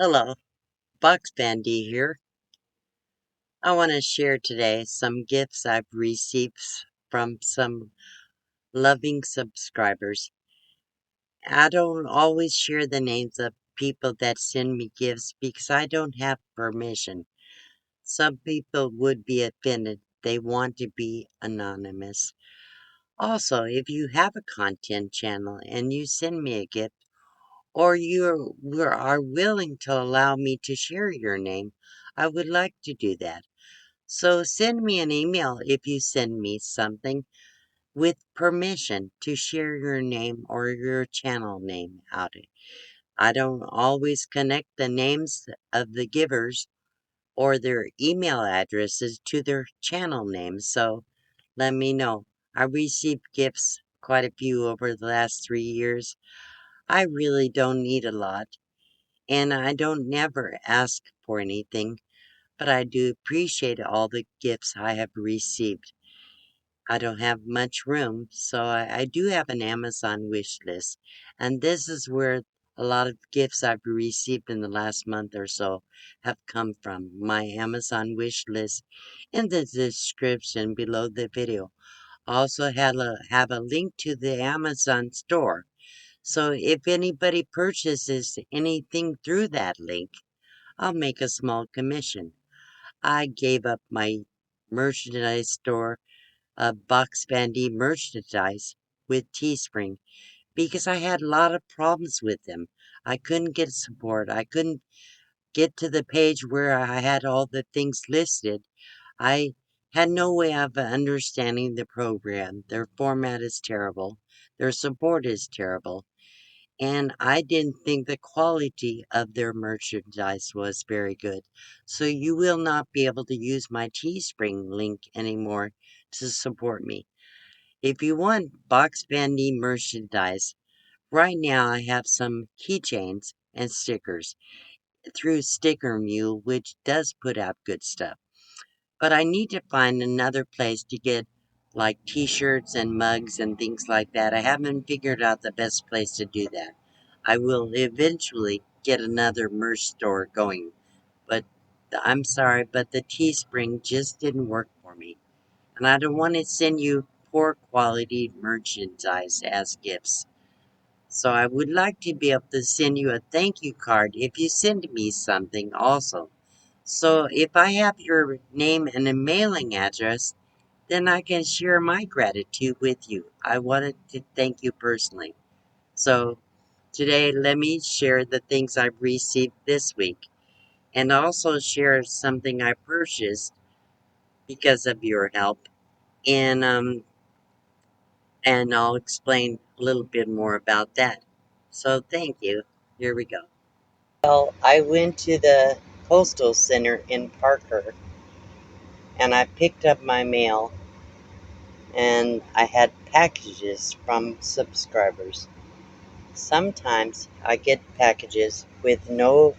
Hello, Box Bandy here. I want to share today some gifts I've received from some loving subscribers. I don't always share the names of people that send me gifts because I don't have permission. Some people would be offended. They want to be anonymous. Also, if you have a content channel and you send me a gift, or are willing to allow me to share your name, I would like to do that. So send me an email if you send me something with permission to share your name or your channel name out. I don't always connect the names of the givers or their email addresses to their channel names, so let me know. I received gifts, quite a few over the last 3 years. I really don't need a lot, and I don't never ask for anything, but I do appreciate all the gifts I have received. I don't have much room, so I do have an Amazon wish list. And this is where a lot of gifts I've received in the last month or so have come from. My Amazon wish list in the description below the video. I also have a link to the Amazon store. So if anybody purchases anything through that link, I'll make a small commission. I gave up my merchandise store Box Bandy merchandise with Teespring because I had a lot of problems with them. I couldn't get support. I couldn't get to the page where I had all the things listed. I had no way of understanding the program. Their format is terrible. Their support is terrible. And I didn't think the quality of their merchandise was very good. So you will not be able to use my Teespring link anymore to support me. If you want Box Bandy merchandise, right now I have some keychains and stickers through Sticker Mule, which does put out good stuff. But I need to find another place to get like t-shirts and mugs and things like that. I haven't figured out the best place to do that. I will eventually get another merch store going, but I'm sorry, but the Teespring just didn't work for me. And I don't want to send you poor quality merchandise as gifts. So I would like to be able to send you a thank you card if you send me something also. So if I have your name and a mailing address, then I can share my gratitude with you. I wanted to thank you personally. So today, let me share the things I've received this week and also share something I purchased because of your help. And I'll explain a little bit more about that. So thank you. Here we go. Well, I went to the postal center in Parker and I picked up my mail and I had packages from subscribers. Sometimes I get packages with no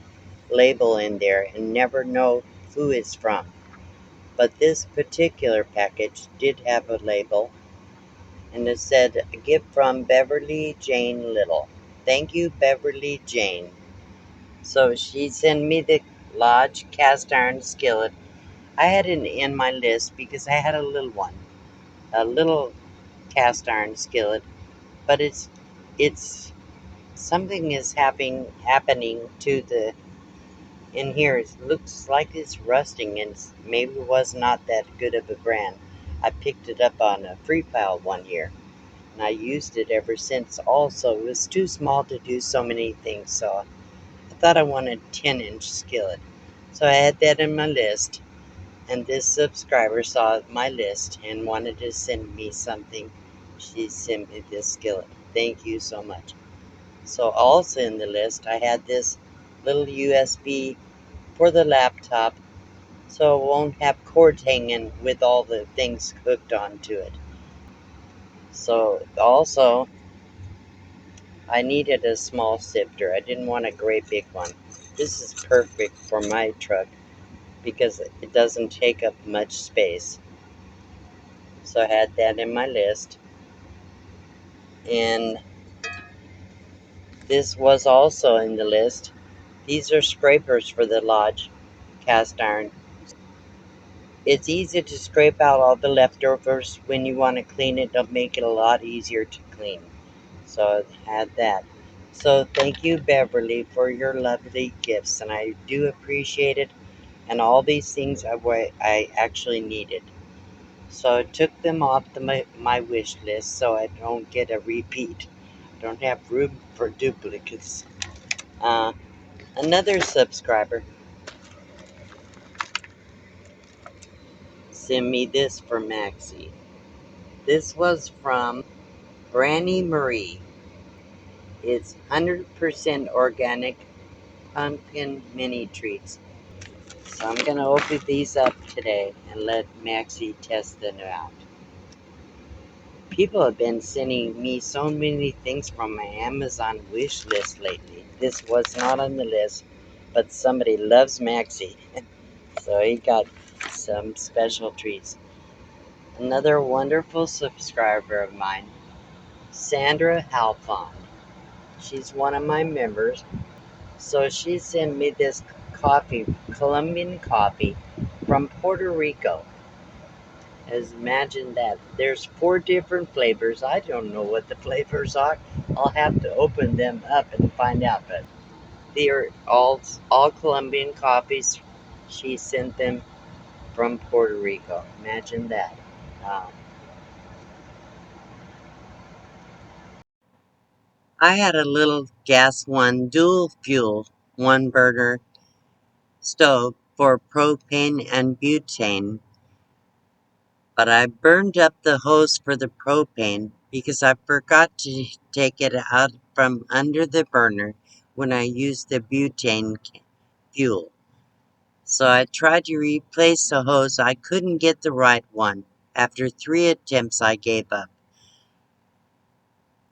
label in there and never know who it's from. But this particular package did have a label and it said, "A gift from Beverly Jane Little." Thank you, Beverly Jane. So she sent me the large cast iron skillet. I had it in my list because I had a little one, a little cast iron skillet, but it's something is happening to the in here. It looks like it's rusting and maybe was not that good of a brand. I picked it up on a free file one year and I used it ever since. Also, it was too small to do so many things, so I thought I wanted a 10-inch skillet. So I had that in my list, and this subscriber saw my list and wanted to send me something. She sent me this skillet. Thank you so much. So also in the list, I had this little USB for the laptop so it won't have cords hanging with all the things hooked onto it. So also, I needed a small sifter. I didn't want a great big one. This is perfect for my truck because it doesn't take up much space. So I had that in my list. And this was also in the list. These are scrapers for the lodge, cast iron. It's easy to scrape out all the leftovers when you want to clean it. It'll make it a lot easier to clean. So I had that. So thank you, Beverly, for your lovely gifts, and I do appreciate it. And all these things I actually needed. So I took them off my wish list so I don't get a repeat. I don't have room for duplicates. Uh, Another subscriber sent me this for Maxie. This was from Granny Marie. It's 100% organic pumpkin mini treats. So I'm going to open these up today and let Maxie test them out. People have been sending me so many things from my Amazon wish list lately. This was not on the list, but somebody loves Maxie. So he got some special treats. Another wonderful subscriber of mine, Sandra Halfon. She's one of my members. So she sent me this coffee, Colombian coffee from Puerto Rico. As imagine that. There's 4 different flavors. I don't know what the flavors are. I'll have to open them up and find out. But they are all Colombian coffees. She sent them from Puerto Rico. Imagine that. Um, I had a little gas one dual fuel 1 burner stove for propane and butane, but I burned up the hose for the propane because I forgot to take it out from under the burner when I used the butane fuel. So I tried to replace the hose. I couldn't get the right one. After 3 attempts, I gave up.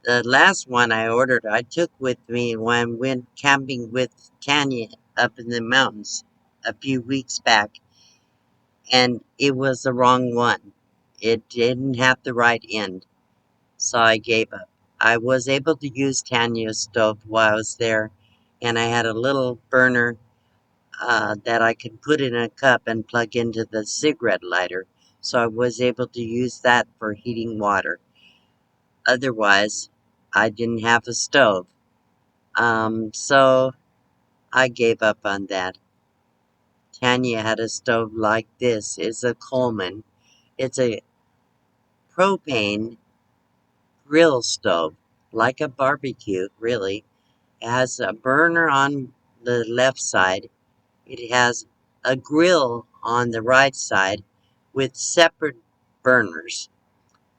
The last one I ordered, I took with me when I went camping with Tanya up in the mountains a few weeks back, and it was the wrong one. It didn't have the right end, so I gave up. I was able to use Tanya's stove while I was there, and I had a little burner that I could put in a cup and plug into the cigarette lighter, so I was able to use that for heating water. Otherwise, I didn't have a stove. So I gave up on that. Tanya had a stove like this. It's a Coleman. It's a propane grill stove, like a barbecue, really. It has a burner on the left side. It has a grill on the right side with separate burners.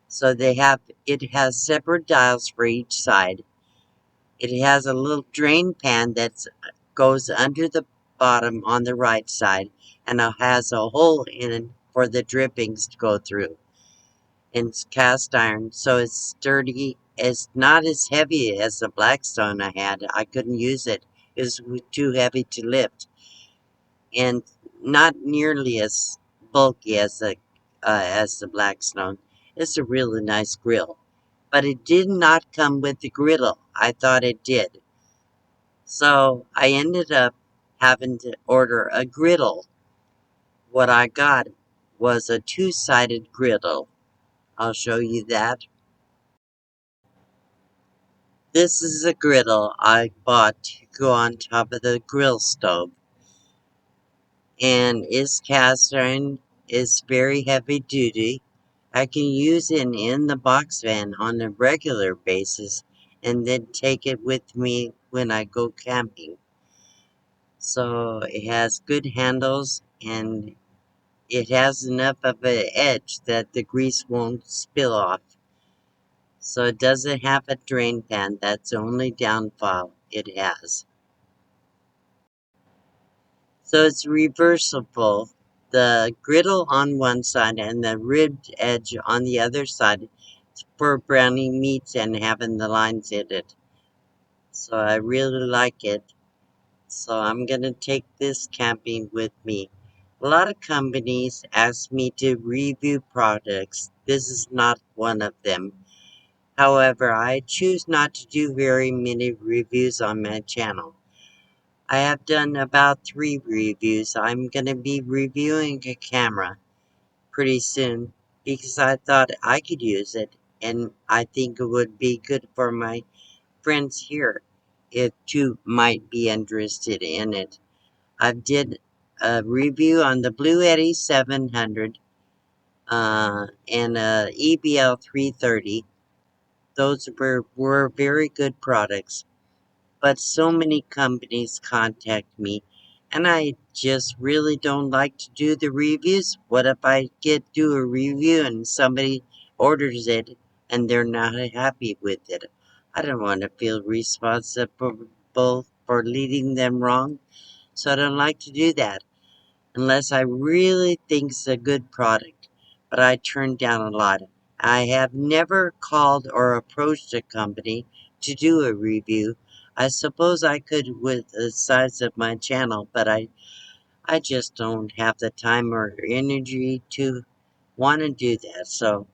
So it has separate dials for each side. It has a little drain pan that goes under the bottom on the right side, and it has a hole in it for the drippings to go through. And it's cast iron, so it's sturdy. It's not as heavy as the Blackstone I had. I couldn't use it. It was too heavy to lift, and not nearly as bulky as the Blackstone. It's a really nice grill, but it did not come with the griddle. I thought it did. So I ended up having to order a griddle. What I got was a 2-sided griddle. I'll show you that. This is a griddle I bought to go on top of the grill stove. And its cast iron is very heavy duty. I can use it in the box van on a regular basis and then take it with me when I go camping. So it has good handles and it has enough of an edge that the grease won't spill off. So it doesn't have a drain pan. That's the only downfall it has. So it's reversible. The griddle on one side and the ribbed edge on the other side for browning meats and having the lines in it. So I really like it. So I'm going to take this camping with me. A lot of companies ask me to review products. This is not one of them. However, I choose not to do very many reviews on my channel. I have done about 3 reviews. I'm going to be reviewing a camera pretty soon because I thought I could use it, and I think it would be good for my friends here if you might be interested in it. I did a review on the Blue Eddy 700 and EBL 330. Those were very good products, but so many companies contact me, and I just really don't like to do the reviews. What if I do a review and somebody orders it and they're not happy with it? I don't want to feel responsible for leading them wrong, so I don't like to do that unless I really think it's a good product. But I turn down a lot. I have never called or approached a company to do a review. I suppose I could with the size of my channel, but I just don't have the time or energy to want to do that. So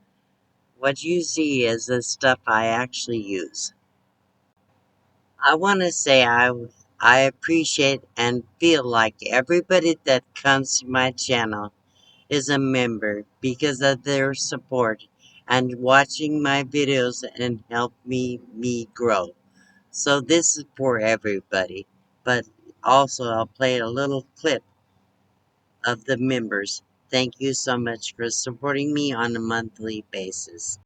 what you see is the stuff I actually use. I want to say I appreciate and feel like everybody that comes to my channel is a member because of their support and watching my videos and help me grow. So this is for everybody, but also I'll play a little clip of the members. Thank you so much for supporting me on a monthly basis.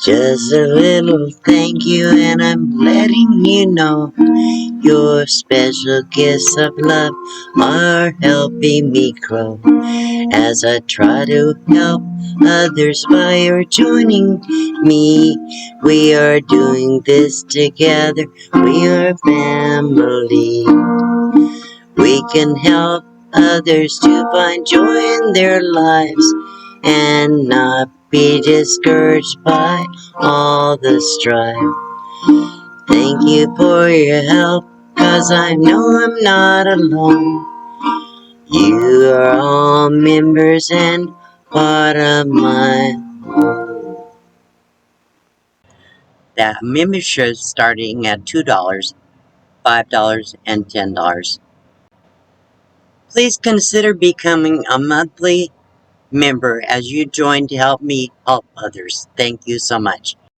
Just a little thank you, and I'm letting you know your special gifts of love are helping me grow. As I try to help others by your joining me, we are doing this together. We are family. We can help others to find joy in their lives and not be discouraged by all the strife. Thank you for your help, 'cause I know I'm not alone. You are all members and part of my home. That membership starting at $2, $5, and $10. Please consider becoming a monthly member as you join to help me help others. Thank you so much.